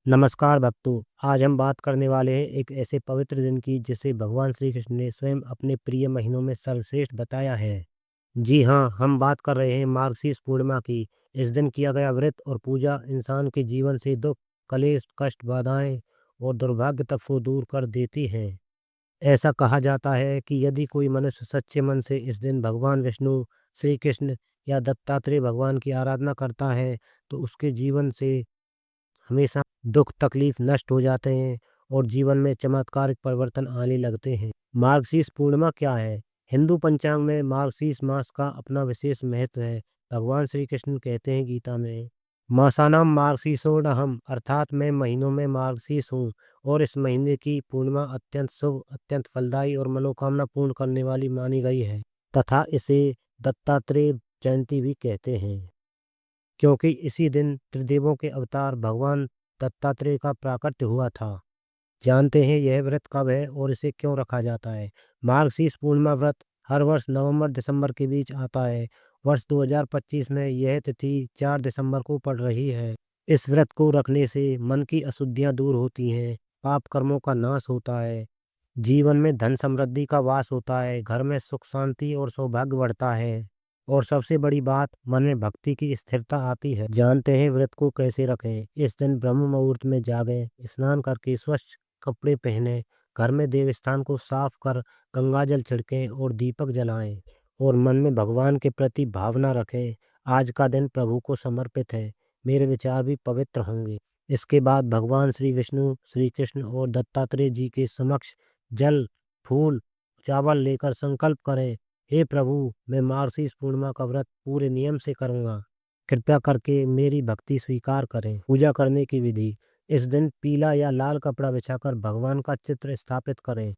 नमस्कार भक्तों। आज हम बात करने वाले हैं एक ऐसे पवित्र दिन की जिसे भगवान श्री कृष्ण ने स्वयं अपने प्रिय महीनों में सर्वश्रेष्ठ बताया है। जी हाँ, हम बात कर रहे हैं मार्गशीर्ष पूर्णिमा की। इस दिन किया गया व्रत और पूजा इंसान के जीवन से दुख, कलेश, कष्ट, बाधाएं और दुर्भाग्य तक को दूर कर देती हैं। ऐसा कहा जाता है कि यदि कोई मनुष्य सच्चे मन से इस दिन भगवान विष्णु, श्री कृष्ण या दत्तात्रेय भगवान की आराधना करता है तो उसके जीवन से हमेशा दुख तकलीफ नष्ट हो जाते हैं और जीवन में चमत्कारिक परिवर्तन आने लगते हैं। मार्गशीर्ष पूर्णिमा क्या है? हिंदू पंचांग में मार्गशीर्ष मास का अपना विशेष महत्व है। भगवान श्री कृष्ण कहते हैं गीता में, मासानाम मार्गशीर्षोणहम, अर्थात मैं महीनों में मार्गशीर्ष हूँ और इस महीने की पूर्णिमा अत्यंत शुभ, अत्यंत फलदायी और मनोकामना पूर्ण करने वाली मानी गई है तथा इसे दत्तात्रेय जयंती भी कहते हैं, क्योंकि इसी दिन त्रिदेवों के अवतार भगवान दत्तात्रेय का प्राकट्य हुआ था। जानते हैं यह व्रत कब है और इसे क्यों रखा जाता है? मार्गशीर्ष पूर्णिमा व्रत हर वर्ष नवंबर दिसंबर के बीच आता है। वर्ष 2025 में यह तिथि 4 दिसंबर को पड़ रही है। इस व्रत को रखने से मन की अशुद्धियां दूर होती हैं, पाप कर्मों का नाश होता है, जीवन में धन समृद्धि का वास होता है, घर में सुख शांति और सौभाग्य बढ़ता है और सबसे बड़ी बात, मन में भक्ति की स्थिरता आती है। जानते हैं व्रत को कैसे रखें? इस दिन ब्रह्म मुहूर्त में जागें, स्नान करके स्वच्छ कपड़े पहने, घर में देव स्थान को साफ कर गंगा जल छिड़कें और दीपक जलाएं और मन में भगवान के प्रति भावना रखें। आज का दिन प्रभु को समर्पित है, मेरे विचार भी पवित्र होंगे। इसके बाद भगवान श्री विष्णु, श्री कृष्ण और दत्तात्रेय जी के समक्ष जल, फूल, चावल लेकर संकल्प करें, हे प्रभु, मैं मार्गशीर्ष पूर्णिमा का व्रत पूरे नियम से करूंगा। कृपया करके मेरी भक्ति स्वीकार करें। पूजा करने की विधि: इस दिन पीला या लाल कपड़ा बिछाकर भगवान का चित्र स्थापित करें।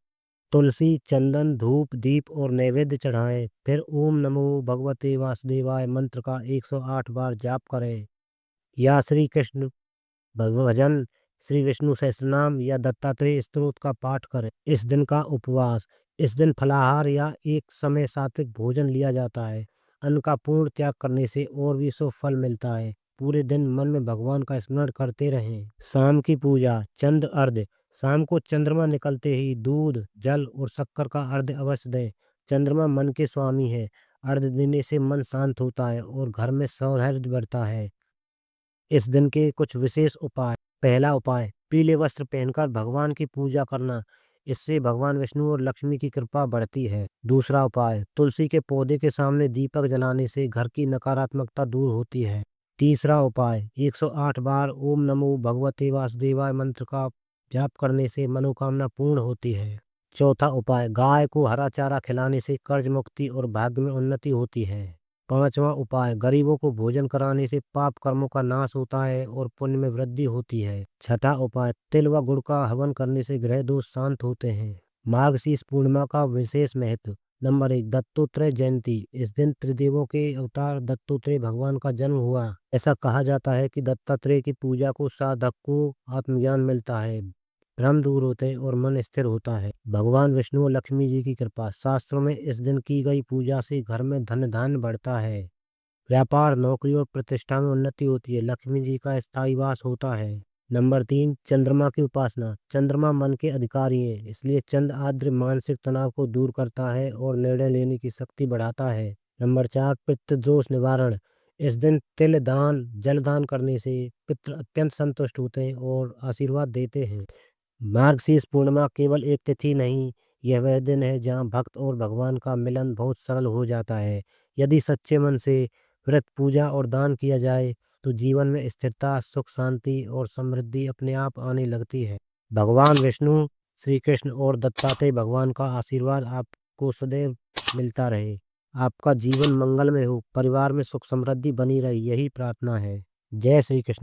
तुलसी, चंदन, धूप, दीप और नैवेद्य चढ़ाएं। फिर ओम नमो भगवते वासुदेवाय मंत्र का 108 बार जाप करें या श्री कृष्ण भजन, श्री विष्णु सहस्त्रनाम या दत्तात्रेय स्तोत्र का पाठ करें। इस दिन का उपवास: इस दिन फलाहार या एक समय सात्विक भोजन लिया जाता है। अन्न का पूर्ण त्याग करने से और भी शुभ फल मिलता है। पूरे दिन मन में भगवान का स्मरण करते रहें। शाम की पूजा, चंद्र अर्घ्य: शाम को चंद्रमा निकलते ही दूध, जल और शक्कर का अर्घ्य अवश्य दें। चंद्रमा मन के स्वामी है। अर्घ्य देने से मन शांत होता है और घर में सौहार्द बढ़ता है। इस दिन के कुछ विशेष उपाय: पहला उपाय, पीले वस्त्र पहनकर भगवान की पूजा करना। इससे भगवान विष्णु और लक्ष्मी की कृपा बढ़ती है। दूसरा उपाय, तुलसी के पौधे के सामने दीपक जलाने से घर की नकारात्मकता दूर होती है। तीसरा उपाय, 108 बार ओम नमो भगवते वासुदेवाय मंत्र का जाप करने से मनोकामना पूर्ण होती है। चौथा उपाय, गाय को हरा चारा खिलाने से कर्ज मुक्ति और भाग्य में उन्नति होती है। पांचवा उपाय, गरीबों को भोजन कराने से पाप कर्मों का नाश होता है और पुण्य में वृद्धि होती है। छठा उपाय, तिल व गुड़ का हवन करने से ग्रह दोष शांत होते हैं। मार्गशीर्ष पूर्णिमा का विशेष महत्व: नंबर 1, दत्तात्रेय जयंती। इस दिन त्रिदेवों के अवतार दत्तात्रेय भगवान का जन्म हुआ। ऐसा कहा जाता है कि दत्तात्रेय की पूजा को साधक को आत्मज्ञान मिलता है, भ्रम दूर होते हैं और मन स्थिर होता है। भगवान विष्णु और लक्ष्मी जी की कृपा: शास्त्रों में इस दिन की गई पूजा से घर में धन धान्य बढ़ता है, व्यापार, नौकरी और प्रतिष्ठा में उन्नति होती है, लक्ष्मी जी का स्थायी वास होता है। नंबर 3, चंद्रमा की उपासना। चंद्रमा मन के अधिकारी है, इसलिए चंद्र आर्द्र मानसिक तनाव को दूर करता है और निर्णय लेने की शक्ति बढ़ाता है। नंबर 4, पितृदोष निवारण। इस दिन तिल दान, जल दान करने से पितृ अत्यंत संतुष्ट होते हैं और आशीर्वाद देते हैं। मार्गशीर्ष पूर्णिमा केवल एक तिथि नहीं, यह वह दिन है जहाँ भक्त और भगवान का मिलन बहुत सरल हो जाता है। यदि सच्चे मन से व्रत, पूजा और दान किया जाए तो जीवन में स्थिरता, सुख, शांति और समृद्धि अपने आप आने लगती है। भगवान विष्णु, श्री कृष्ण और दत्तात्रेय भगवान का आशीर्वाद आपको सदैव मिलता रहे। आपका जीवन मंगलमय हो, परिवार में सुख समृद्धि बनी रहे, यही प्रार्थना है। जय श्री कृष्ण।